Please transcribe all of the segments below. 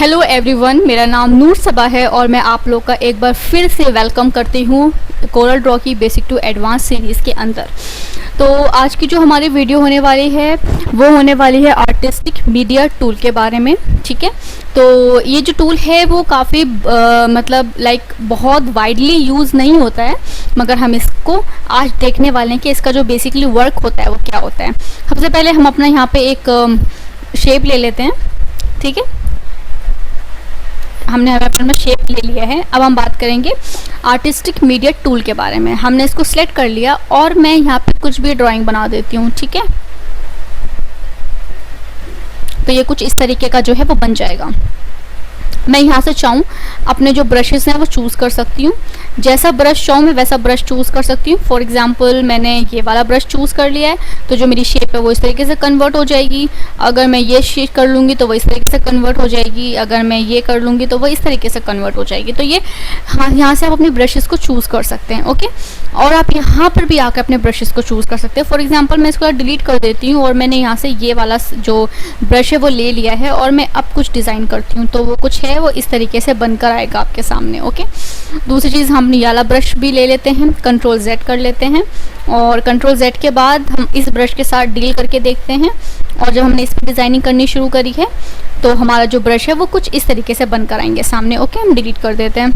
Hello everyone, मेरा नाम नूर सबा है और मैं आप लोग का एक बार फिर से वेलकम करती हूँ कोरल ड्रॉ की बेसिक टू एडवांस सीरीज़ के अंदर। तो आज की जो हमारी वीडियो होने वाली है वो होने वाली है आर्टिस्टिक मीडिया टूल के बारे में। ठीक है, तो ये जो टूल है वो काफ़ी मतलब बहुत वाइडली यूज़ नहीं होता है, मगर हम इसको आज देखने वाले हैं कि इसका जो बेसिकली वर्क होता है वो क्या होता है। सबसे पहले हम अपना यहाँ पे एक शेप ले लेते हैं। ठीक है, हमने अपना शेप ले लिया है। अब हम बात करेंगे आर्टिस्टिक मीडिया टूल के बारे में। हमने इसको सिलेक्ट कर लिया और मैं यहाँ पे कुछ भी ड्राइंग बना देती हूँ। ठीक है, तो ये कुछ इस तरीके का जो है वो बन जाएगा। मैं यहाँ से चाहूँ अपने जो ब्रशेस हैं वो चूज़ कर सकती हूँ। जैसा ब्रश चाहूँ मैं वैसा ब्रश चूज़ कर सकती हूँ। फॉर एग्जांपल मैंने ये वाला ब्रश चूज़ कर लिया है, तो जो मेरी शेप है वो इस तरीके से कन्वर्ट हो जाएगी। अगर मैं ये शेप कर लूँगी तो वो इस तरीके से कन्वर्ट हो जाएगी। अगर मैं ये कर लूँगी तो वो इस तरीके से कन्वर्ट हो जाएगी। तो ये हाँ, यहाँ से आप अपने ब्रशेस को चूज़ कर सकते हैं। ओके, और आप यहाँ पर भी आकर अपने ब्रशेस को चूज़ कर सकते हैं। फॉर एग्जाम्पल मैं इसको डिलीट कर देती हूँ और मैंने यहाँ से ये वाला जो ब्रश है वो ले लिया है और मैं अब कुछ डिज़ाइन करती हूँ, तो वो कुछ है वो इस तरीके से बनकर आएगा आपके सामने। ओके, दूसरी चीज़ हम ये वाला ब्रश भी ले लेते हैं, कंट्रोल Z कर लेते हैं और कंट्रोल Z के बाद हम इस ब्रश के साथ डील करके देखते हैं। और जब हमने इस पर डिज़ाइनिंग करनी शुरू करी है तो हमारा जो ब्रश है वो कुछ इस तरीके से बनकर आएंगे सामने। ओके, हम डिलीट कर देते हैं।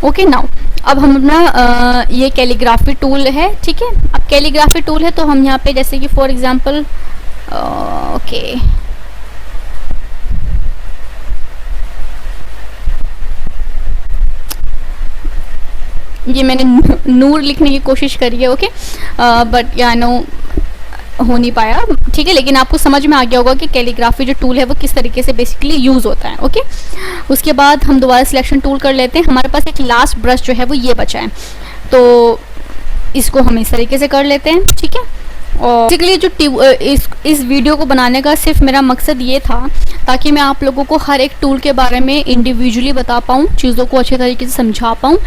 ओके, नाउ अब हम अपना ये कैलीग्राफी टूल है। ठीक है, अब कैलीग्राफी टूल है तो हम यहाँ पे जैसे कि फॉर एग्जांपल ओके, ये मैंने नूर लिखने की कोशिश करी है। ओके, बट या नो हो नहीं पाया। ठीक है, लेकिन आपको समझ में आ गया होगा कि कैलीग्राफी जो टूल है वो किस तरीके से बेसिकली यूज़ होता है। ओके, उसके बाद हम दोबारा सिलेक्शन टूल कर लेते हैं। हमारे पास एक लास्ट ब्रश जो है वो ये बचा है, तो इसको हम इस तरीके से कर लेते हैं। ठीक है, और बेसिकली जो इस वीडियो को बनाने का सिर्फ मेरा मकसद ये था ताकि मैं आप लोगों को हर एक टूल के बारे में इंडिविजुअली बता पाऊँ, चीज़ों को अच्छे तरीके से समझा पाऊँ।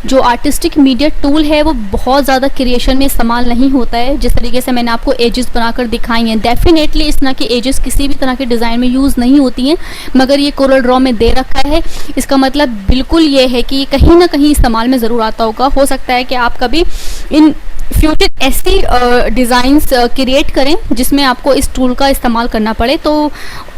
जो आर्टिस्टिक मीडिया टूल है वो बहुत ज़्यादा क्रिएशन में इस्तेमाल नहीं होता है। जिस तरीके से मैंने आपको एजेस बनाकर दिखाई हैं, डेफिनेटली इस तरह के एजेस किसी भी तरह के डिज़ाइन में यूज़ नहीं होती हैं, मगर ये कोरल ड्रॉ में दे रखा है। इसका मतलब बिल्कुल ये है कि ये कहीं ना कहीं इस्तेमाल में ज़रूर आता होगा। हो सकता है कि आप कभी इन फ्यूचर ऐसी डिज़ाइंस क्रिएट करें जिसमें आपको इस टूल का इस्तेमाल करना पड़े, तो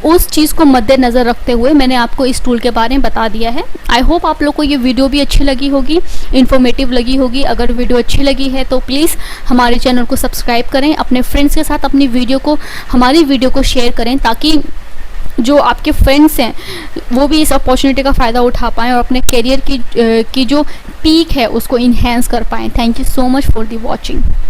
उस चीज़ को मद्देनज़र रखते हुए मैंने आपको इस टूल के बारे में बता दिया है। आई होप आप लोग को ये वीडियो भी अच्छी लगी होगी, इन्फॉर्मेटिव लगी होगी। अगर वीडियो अच्छी लगी है तो प्लीज़ हमारे चैनल को सब्सक्राइब करें, अपने फ्रेंड्स के साथ अपनी हमारी वीडियो को शेयर करें ताकि जो आपके फ्रेंड्स हैं वो भी इस अपॉर्चुनिटी का फ़ायदा उठा पाएँ और अपने करियर की जो पीक है उसको इन्हेंस कर पाएँ। Thank you so much for the watching.